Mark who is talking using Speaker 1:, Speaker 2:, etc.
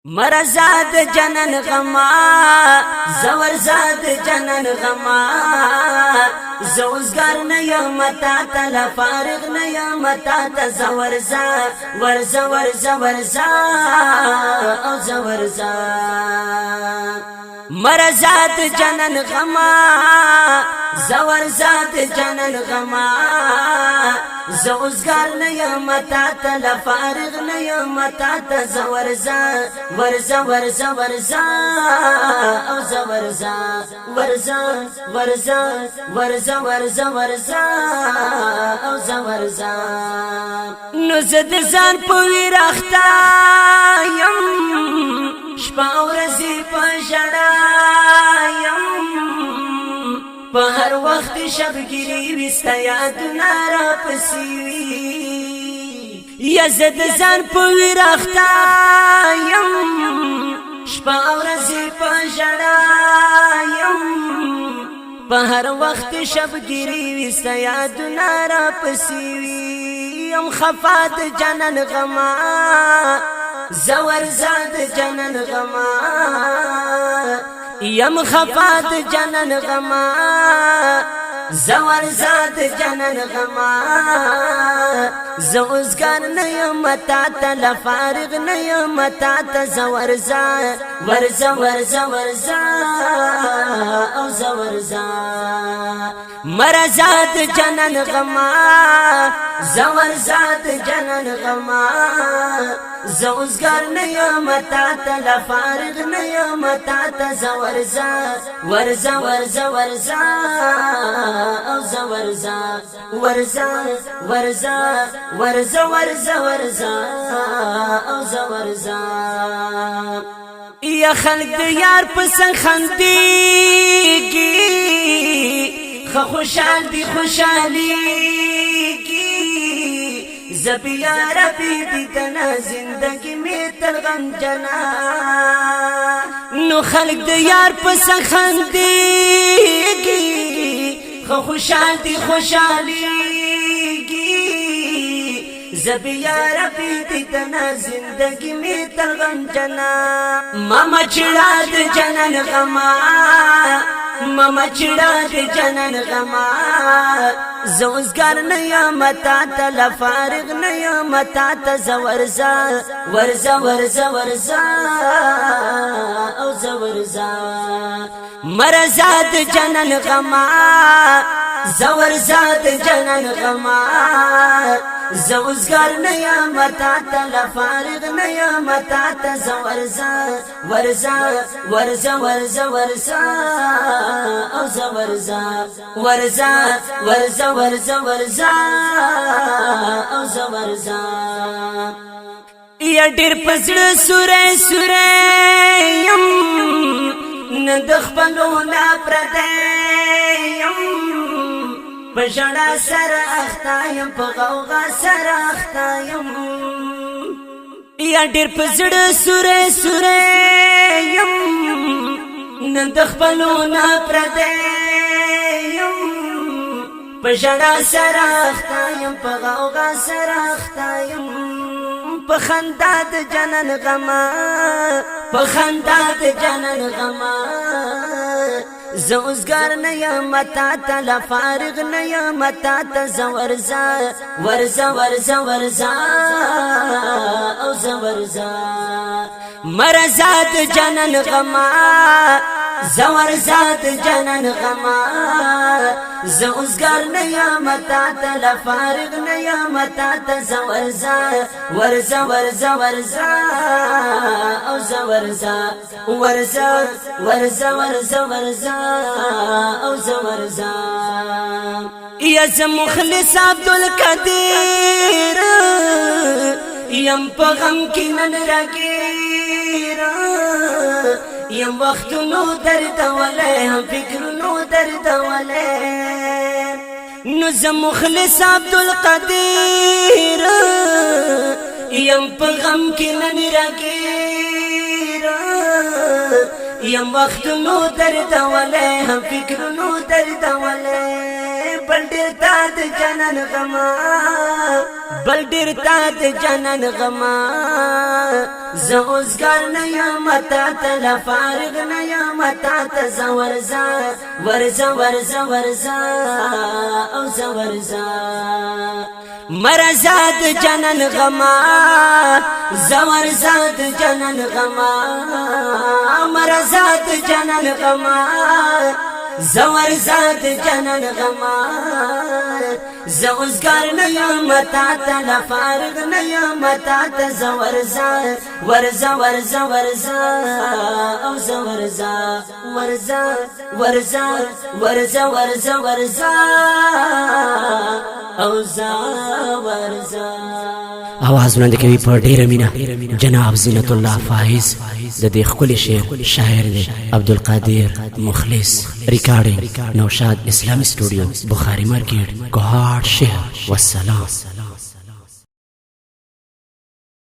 Speaker 1: مرزاد جنن غما زور زاد جنن غما زوزگر نیامتا تلا فارغ نیامتا تا زور زا ورزا ورزا ورزا او زور زا مرزاد جنن غما زور زاد جنن غما زوزگر نیامتا تلا فارغ نیامتا تا زور زا ورزا ورزا ورزا او زورزا ورزا ورزا ورزا ورزا ورزا او زورزا نو زد زان پوی رختا یم شپا ورزی پشڑا یم په هر وخت شبګری وستا یاد نارا پسیوی یزد زان پوی رختا یم شپا ورزی پشڑا یم په هر وخت شبګری وستا یاد نارا پسیوی یم خفات جنن غما زور زاد جنن غما یم خفات جنن غما زور زاد جنن غما زوزگر نیامتا تا لفارغ نیامتا تا زورزا ورزا ورزا ورزا او زورزا مرزاد جنن غما زور زاد جنن غما زوزگر نیامتا تا لفارغ نیامتا تا زورزا ورزا ورزا ورزا او زورزا ورزا ورزا ورزا ورزا ورزا او زورزا یا خلق دیار پسن خندیگی خو خوشحال دی خوشحالی زبیا ربی دی تنا زندگی میں تلغم جنا نو خلق دیار پسن خندیگی خو خوشحال دی خوشحالی زبیا ربی دی تنا زندگی میں تلغم جنا ماما چڑا دی جنن غما ماما چڑا دی جنن غما زوزگر نیامتا تا لفارغ نیامتا تا زورزا ورزا ورزا ورزا او زورزا مرزاد جنن غما زورزاد جنن غما زوزگر نیامتا تا لفارغ نیامتا تا زورزا ورزا ورزا ورزا ورزا او زورزا ورزا ورزا ورزا ورزا او زورزا یا ډیر پزړه سوره سوره یم ندخ بلونا پردیم پژړا سره اختایم په غوغا سره اختایم یا ډیر پزړه سوره سوره یم ندخ بلونا پردیم پژړا سره اختایم په غوغا سره اختایم په خندا د جنن غما په خندا د جنن غما زوزگر نیامتا تا لفارغ نیامتا تا زورزا ورزا ورزا ورزا او زورزا مرزاد جنن غما زور زاد جنن غما زوزگر نیامتا تا لفارغ نیامتا تا زورزا ورزا ورزا ورزا او زورزا ورزا ورزا ورزا ورزا او زورزا یز مخلص عبدالقدیر یم پا غم کی نن رگیر یم وقت نو درد ولی هم فکر نو درد ولی نو زم مخلص عبدالقدیر یم پا غم کی نن رگیر یم وقت نو درد ولی هم فکر نو درد ولی بل ډیر تا د جنن غما بل ډیر تا د جنن غما زه اوسګر نه یم تا ته له فارغ نه یم تا ته زه ورځه ورځه ورځه ورځه او زه ورځه مرزا د جنن غما زه ورځه د جنن غما مرزا د جنن غما زور زاد جنن غما زور زګر نه یم تا ته لا فارغ نه یم تا ته زور زاد ورزا ورزا ورزا او زور زاد ورزا ورزا ورزا ورزا ورزا او زا ورزا
Speaker 2: आवाज وړاندې کوي په ډیره مینا جناب زینت الله فایز د دې ښکلي شعر شاعر دی عبدالقادر مخلص ریکارډینګ نوشاد اسلامي سټوډیو بخاري مارکیټ کوهاټ شهر والسلام